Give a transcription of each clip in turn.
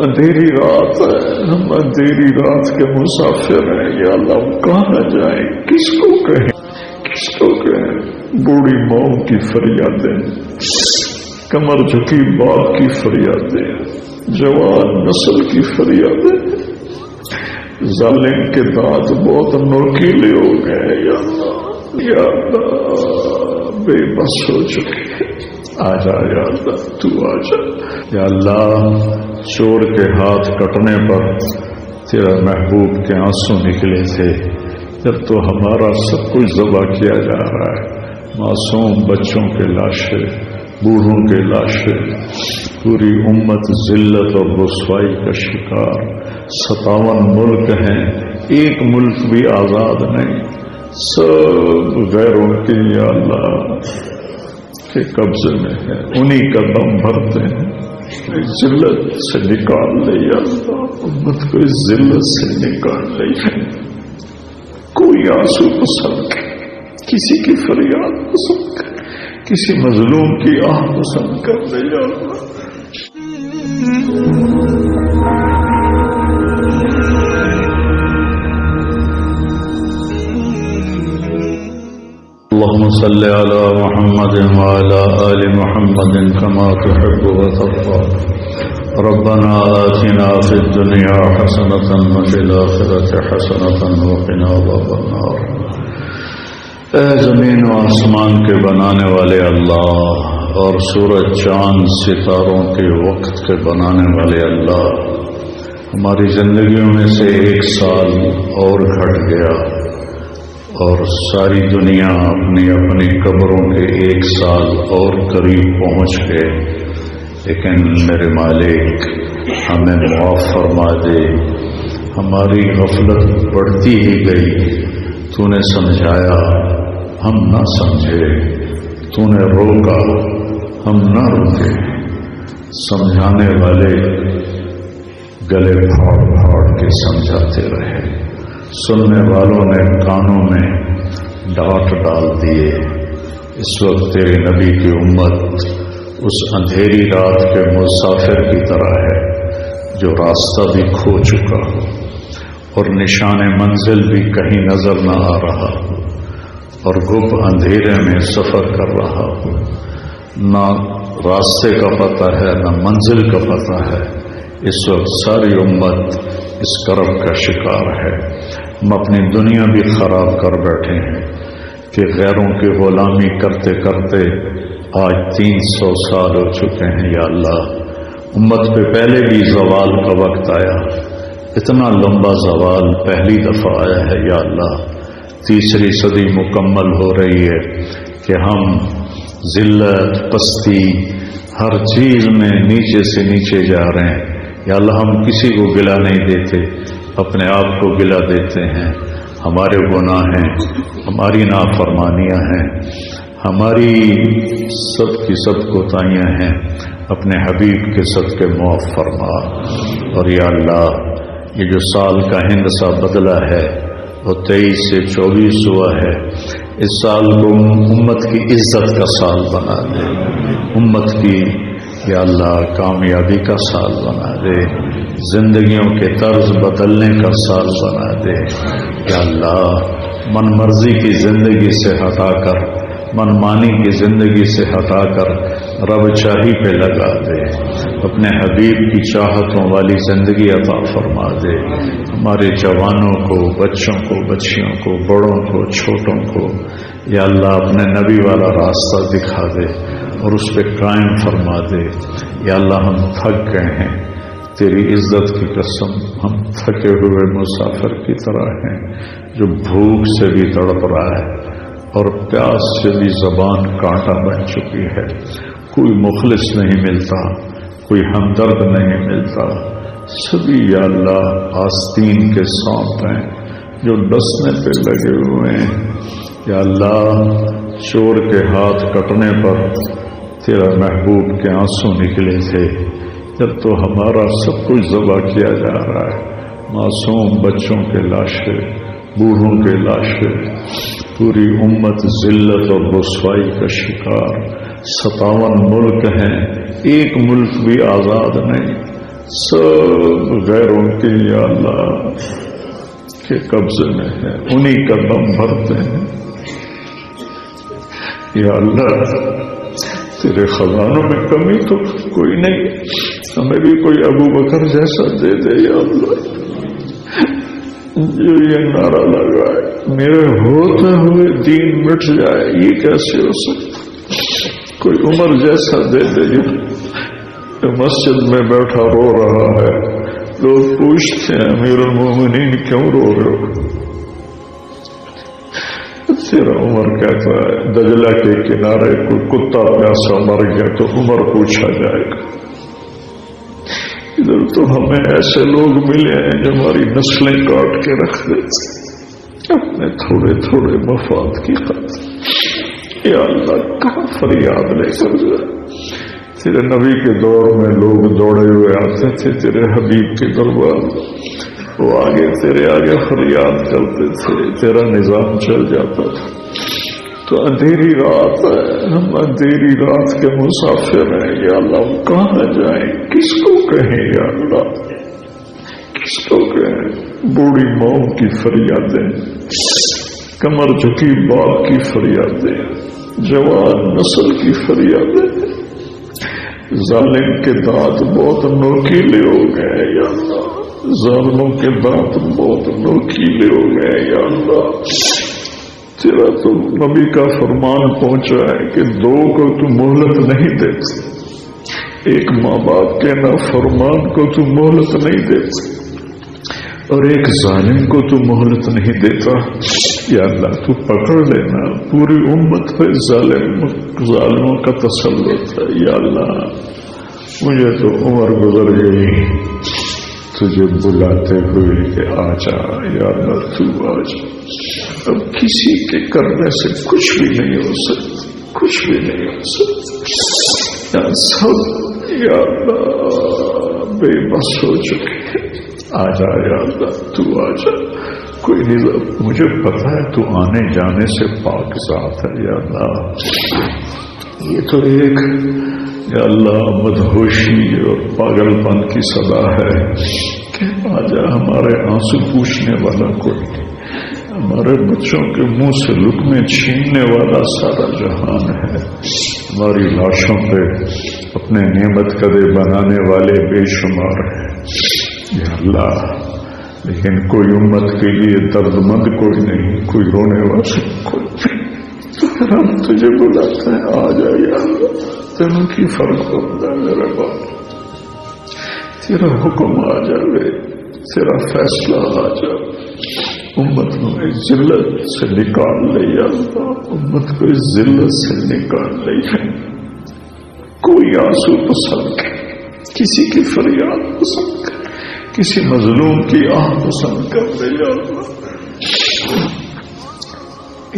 اندھیری رات ہے، ہم اندھیری رات کے مسافر ہیں یا اللہ، ہم کہاں جائیں، کس کو کہیں، کس کو کہیں؟ بوڑھی ماں کی فریادیں، کمر جھکی باپ کی فریادیں، جوان نسل کی فریادیں، ظالم کے دانت بہت نوکیلے ہو گئے یا اللہ، یا اللہ بے بس ہو چکے ہیں، آ جا یا اللہ، تو آ جا یا اللہ۔ چور کے ہاتھ کٹنے پر تیرا محبوب کے آنسو نکلے تھے، جب تو ہمارا سب کچھ ذبح کیا جا رہا ہے، معصوم بچوں کے لاشیں، بوڑھوں کے لاشیں، پوری امت ذلت اور رسوائی کا شکار، 57 ملک ہیں، ایک ملک بھی آزاد نہیں، سب غیروں کے یا اللہ کے قبضے میں ہے، انہی کا دم بھرتے ہیں۔ ذلت سے نکال لے یا اللہ، امت کو اس ذلت سے نکال لے، کوئی آنسو پسند کر، کسی کی فریاد پسند کر، کسی مظلوم کی آہ پسند کر لے یا اللہ۔ اللهم صل على محمد وعلى آل محمد كما تحب وترضى ربنا آتنا في الدنيا حسنة وفي الآخرة حسنة وقنا عذاب النار۔ اے زمین و آسمان کے بنانے والے اللہ اور سورج چاند ستاروں کے وقت کے بنانے والے اللہ، ہماری زندگیوں میں سے 1 سال اور گھٹ گیا اور ساری دنیا اپنی اپنی قبروں کے 1 سال اور قریب پہنچ گئے، لیکن میرے مالک ہمیں معاف فرما دے، ہماری غفلت بڑھتی ہی گئی، تو نے سمجھایا ہم نہ سمجھے، تو نے روکا ہم نہ روکے، سمجھانے والے گلے پھاڑ پھاڑ کے سمجھاتے رہے، سننے والوں نے کانوں میں ڈانٹ ڈال دیے۔ اس وقت تیرے نبی کی امت اس اندھیری رات کے مسافر کی طرح ہے جو راستہ بھی کھو چکا ہو اور نشان منزل بھی کہیں نظر نہ آ رہا ہو اور گپ اندھیرے میں سفر کر رہا ہو، نہ راستے کا پتہ ہے نہ منزل کا پتہ ہے۔ اس وقت ساری امت اس کرب کا شکار ہے۔ ہم اپنی دنیا بھی خراب کر بیٹھے ہیں کہ غیروں کی غلامی کرتے کرتے آج 300 سال ہو چکے ہیں یا اللہ۔ امت پہ پہلے بھی زوال کا وقت آیا، اتنا لمبا زوال پہلی دفعہ آیا ہے یا اللہ۔ تیسری صدی مکمل ہو رہی ہے کہ ہم ذلت، پستی، ہر چیز میں نیچے سے نیچے جا رہے ہیں یا اللہ۔ ہم کسی کو گلہ نہیں دیتے، اپنے آپ کو گلہ دیتے ہیں۔ ہمارے گناہ ہیں، ہماری نافرمانیاں ہیں، ہماری سب کی سب کوتاہیاں ہیں، اپنے حبیب کے صدقے معاف فرما۔ اور یا اللہ یہ جو سال کا ہندسہ بدلا ہے وہ 23 سے 24 ہوا ہے، اس سال کو امت کی عزت کا سال بنا دے، امت کی یا اللہ کامیابی کا سال بنا دے، زندگیوں کے طرز بدلنے کا سال بنا دے یا اللہ۔ من مرضی کی زندگی سے ہٹا کر، من مانی کی زندگی سے ہٹا کر رب چاہی پہ لگا دے، اپنے حبیب کی چاہتوں والی زندگی عطا فرما دے۔ ہمارے جوانوں کو، بچوں کو، بچیوں کو، بڑوں کو، چھوٹوں کو یا اللہ اپنے نبی والا راستہ دکھا دے اور اس پہ قائم فرما دے یا اللہ۔ ہم تھک گئے ہیں، تیری عزت کی قسم ہم تھکے ہوئے مسافر کی طرح ہیں جو بھوک سے بھی تڑپ رہا ہے اور پیاس سے بھی زبان کانٹا بن چکی ہے۔ کوئی مخلص نہیں ملتا، کوئی ہمدرد نہیں ملتا، سبھی یا اللہ آستین کے سانپ ہیں جو ڈسنے پہ لگے ہوئے ہیں یا اللہ۔ چور کے ہاتھ کٹنے پر تیرا محبوب کے آنسو نکلے تھے، جب تو ہمارا سب کچھ ذبح کیا جا رہا ہے، معصوم بچوں کے لاشیں، بوڑھوں کے لاشیں، پوری امت ذلت اور رسوائی کا شکار، 57 ملک ہیں، ایک ملک بھی آزاد نہیں، سب غیروں کے یا اللہ کے قبضے میں ہے، انہی کا دم بھرتے ہیں یا اللہ۔ تیرے خزانوں میں کمی تو کوئی نہیں، ہمیں بھی کوئی ابو بکر جیسا دے دے یا اللہ، جو یہ نعرہ لگائے میرے ہوتے ہوئے دین مٹ جائے، یہ کیسے ہو سکتا؟ کوئی عمر جیسا دے دے جو مسجد میں بیٹھا رو رہا ہے، لوگ پوچھتے ہیں امیر المومنین کیوں رو رہے ہو؟ تیرا عمر کہتا ہے دجلہ کے کنارے کوئی کتا پیاسا مر گیا تو عمر پوچھا جائے گا۔ ادھر تو ہمیں ایسے لوگ ملے ہیں جو ہماری نسلیں کاٹ کے رکھ دیتے اپنے تھوڑے تھوڑے مفاد کی خاطر۔ یا اللہ کہاں فریاد لے کر جائے؟ تیرے نبی کے دور میں لوگ دوڑے ہوئے آتے تھے تیرے حبیب کے دربار، وہ آگے تیرے آگے فریاد کرتے تھے، تیرا نظام چل جاتا تھا۔ تو اندھیری رات ہے، ہم اندھیری رات کے مسافر ہیں یا اللہ، کہاں جائیں؟ کس کو کہیں یا اللہ؟ کس کو کہیں؟ بوڑھی ماں کی فریادیں، کمر جھکی باپ کی فریادیں، جوان نسل کی فریادیں، ظالم کے دانت بہت نوکیلے ہو گئے یا اللہ، ظالموں کے دانت بہت نوکیلے ہو گئے یا اللہ۔ تیرا تو نبی کا فرمان پہنچا ہے کہ دو کو تو مہلت نہیں دیتے، ایک ماں باپ کے نافرمان کو تو مہلت نہیں دیتے اور ایک ظالم کو تو مہلت نہیں دیتا یا اللہ۔ تو پکڑ لینا، پوری امت پہ ظالموں کا تسلط ہے یا اللہ۔ مجھے تو عمر گزر گئی تجھے بلاتے ہوئے کہ آ جا یا اللہ، تو آ جا۔ اب کسی کے کرنے سے کچھ بھی نہیں ہو سکتا، کچھ بھی نہیں ہو سکتا، سب یا اللہ بے بس ہو چکے ہیں۔ آ جا یا اللہ، تو آ جا۔ کوئی نہیں، مجھے پتا ہے تو آنے جانے سے پاک ذات ہے یا اللہ۔ یہ تو ایک یا اللہ مدہوشی اور پاگل پن کی صدا ہے کہ آجا، ہمارے آنسو پوچھنے والا کوئی نہیں، ہمارے بچوں کے منہ سے لقمے چھیننے والا سارا جہان ہے، ہماری لاشوں پہ اپنے نعمت قدے بنانے والے بے شمار ہیں یا اللہ۔ لیکن کوئی امت کے لیے درد مند کوئی نہیں، کوئی رونے والا کوئی نہیں۔ پھر ہم تجھے بلاتے ہیں، آ جا یا اللہ، تینوں کی فرق ہوتا ہے میرے باپ، تیرا حکم آ جائے، تیرا فیصلہ آ جائے، امت کو اس ذلت سے نکال لے یا اللہ، امت کو اس ذلت سے نکال لے۔ کوئی آنسو پسند کرے، کسی کی فریاد پسند کرے، کسی مظلوم کی آہ پسند کر دے یا اللہ۔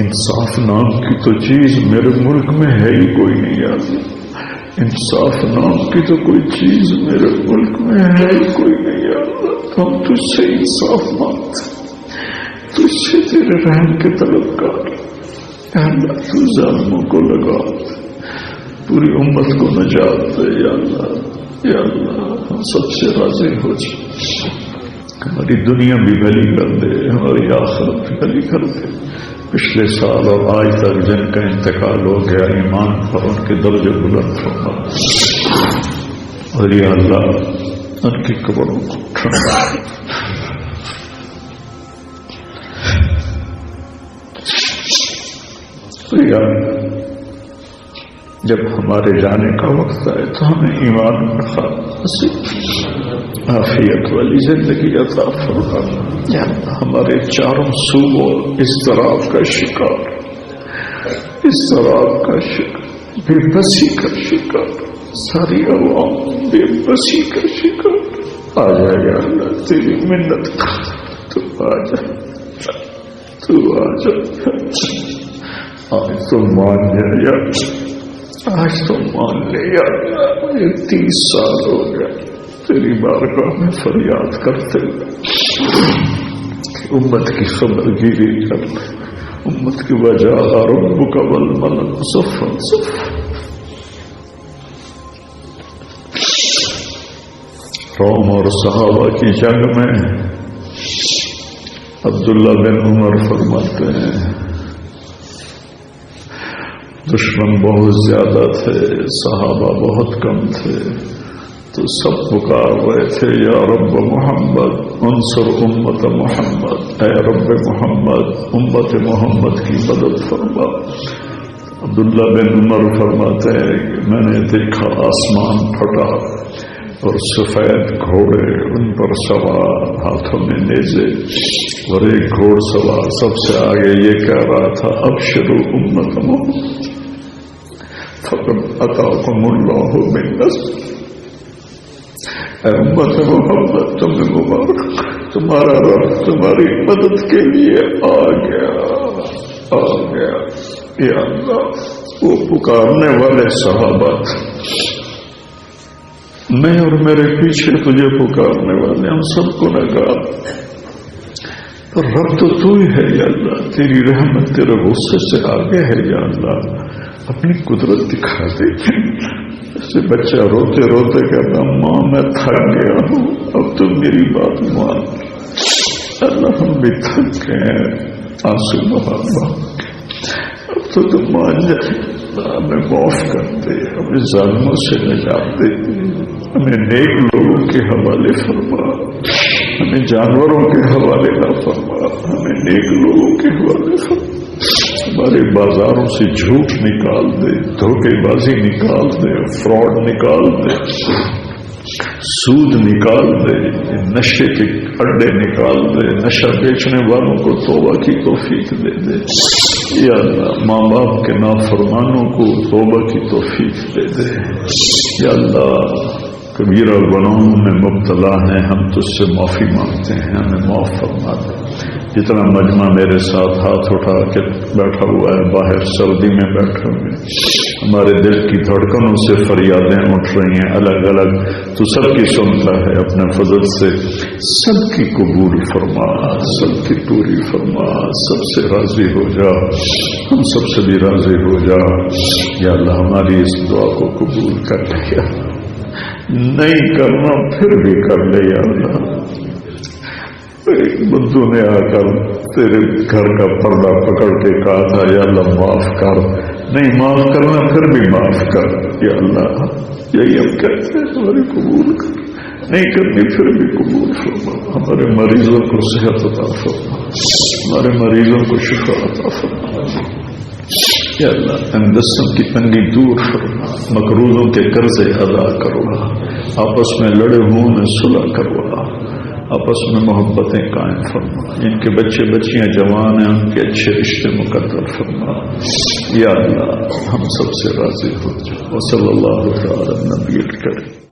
انصاف نام کی تو چیز میرے ملک میں ہے ہی کوئی نہیں یا اللہ، انصاف نام کی تو کوئی چیز میرے ملک میں ہے ہی کوئی نہیں یا اللہ۔ تو ہم تجھ سے انصاف مانگتے، تجھ سے تیرے رحم کے طلبگار یا اللہ۔ تو ظالموں کو لگا، پوری امت کو نجات دے یا اللہ، یا اللہ۔ ہم سب سے راضی ہو جائے، ہماری دنیا بھی بھلی کر دے، ہماری آخرت بھی بھلی کر دے۔ پچھلے سال اور آج تک جن کا انتقال ہو گیا، ایمان پر ان کے درجے بلند فرما، اور یا اللہ ان کی قبروں کو ٹھنڈا۔ یا جب ہمارے جانے کا وقت آئے تو ہمیں ایمان عافیت والی زندگی عطا فرما۔ ہمارے چاروں صوبوں اضطراب کا شکار، اضطراب کا شکار، بے بسی کا شکار، ساری عوام بے بسی کا شکار۔ آ جا یا اللہ، تیری منت تو آ جا، تو آ جا۔ آج تو مان جا یا آج تو مان لے یا اللہ۔ مجھے 30 سال ہو گیا تیری بارگاہ میں فریاد کرتے کہ امت کی خبر گیری کر لے، امت کی وجہ ربک والملک صفا صفا۔ روم اور صحابہ کی جنگ میں عبداللہ بن عمر فرماتے ہیں دشمن بہت زیادہ تھے، صحابہ بہت کم تھے، تو سب پکار رہے تھے یا رب محمد انصر امت محمد، اے رب محمد امت محمد کی مدد فرما۔ عبداللہ بن عمر فرماتے ہیں کہ میں نے دیکھا آسمان پھٹا اور سفید گھوڑے ان پر سوار، ہاتھوں میں نیزے، اور ایک گھوڑ سوار سب سے آگے یہ کہہ رہا تھا ابشروا امت محمد فقد اتاکم اللہ من نصر، اے امت محمد تمہیں مبارک، تمہارا رب تمہاری مدد کے لیے آ گیا۔ یا اللہ، وہ پکارنے والے صحابہ تھے، میں اور میرے پیچھے تجھے پکارنے والے، ہم سب کو نکال، پر رب تو تو ہی ہے یا اللہ، تیری رحمت تیرے غصے سے آگے ہے یا اللہ، اپنی قدرت دکھا دے۔ ایسے بچہ روتے روتے کہتا ماں میں تھک گیا ہوں، اب تو میری بات مان۔ اللہ ہم بھی تھک گئے ہیں، آنسو بہا بہا اب تو تم مان جائے، ہمیں معاف کر دے، ہمیں ظالموں سے نجات دے، ہمیں نیک لوگوں کے حوالے فرما، ہمیں جانوروں کے حوالے نہ فرما، ہمیں نیک لوگوں کے حوالے فرما، ہمارے بازاروں سے جھوٹ نکال دے، دھوکے بازی نکال دے، فراڈ نکال دے، سود نکال دے، نشے کے اڈے نکال دے، نشہ بیچنے والوں کو توبہ کی توفیق دے دے یا اللہ، ماں باپ کے نافرمانوں کو توبہ کی توفیق دے دے یا اللہ، کبیرہ گناہوں میں مبتلا ہیں، ہم تجھ سے معافی مانگتے ہیں، ہمیں معاف فرما دے۔ جتنا مجمع میرے ساتھ ہاتھ اٹھا کے بیٹھا ہوا ہے، باہر سردی میں بیٹھے ہوئے، ہمارے دل کی دھڑکنوں سے فریادیں اٹھ رہی ہیں الگ الگ، تو سب کی سنتا ہے، اپنے فضل سے سب کی قبول فرما، سب کی پوری فرما، سب سے راضی ہو جا، ہم سب سے بھی راضی ہو جا یا اللہ، ہماری اس دعا کو قبول کر لیا، نہیں کرنا پھر بھی کر لے یا اللہ۔ ایک بندو نے آ کر تیرے گھر کا پردہ پکڑ کے کہا تھا یا اللہ معاف کر، نہیں معاف کرنا پھر بھی معاف کر یا اللہ، یہی ہم کہتے ہیں، ہماری قبول کر، نہیں کرنی پھر بھی قبول فرما، ہمارے مریضوں کو صحت عطا فرما، ہمارے مریضوں کو شفا عطا فرما یا اللہ، تنگستوں کی تنگی دور فرما، مقروضوں کے قرضے ادا کروا، آپس میں لڑے ہوں میں صلح کروا، آپس میں محبتیں قائم فرما، جن کے بچے بچیاں جوان ہیں ان کے اچھے رشتے مقرر فرما یا اللہ، ہم سب سے راضی ہو جا۔ وصلی اللہ تعالی علی نبی الکریم۔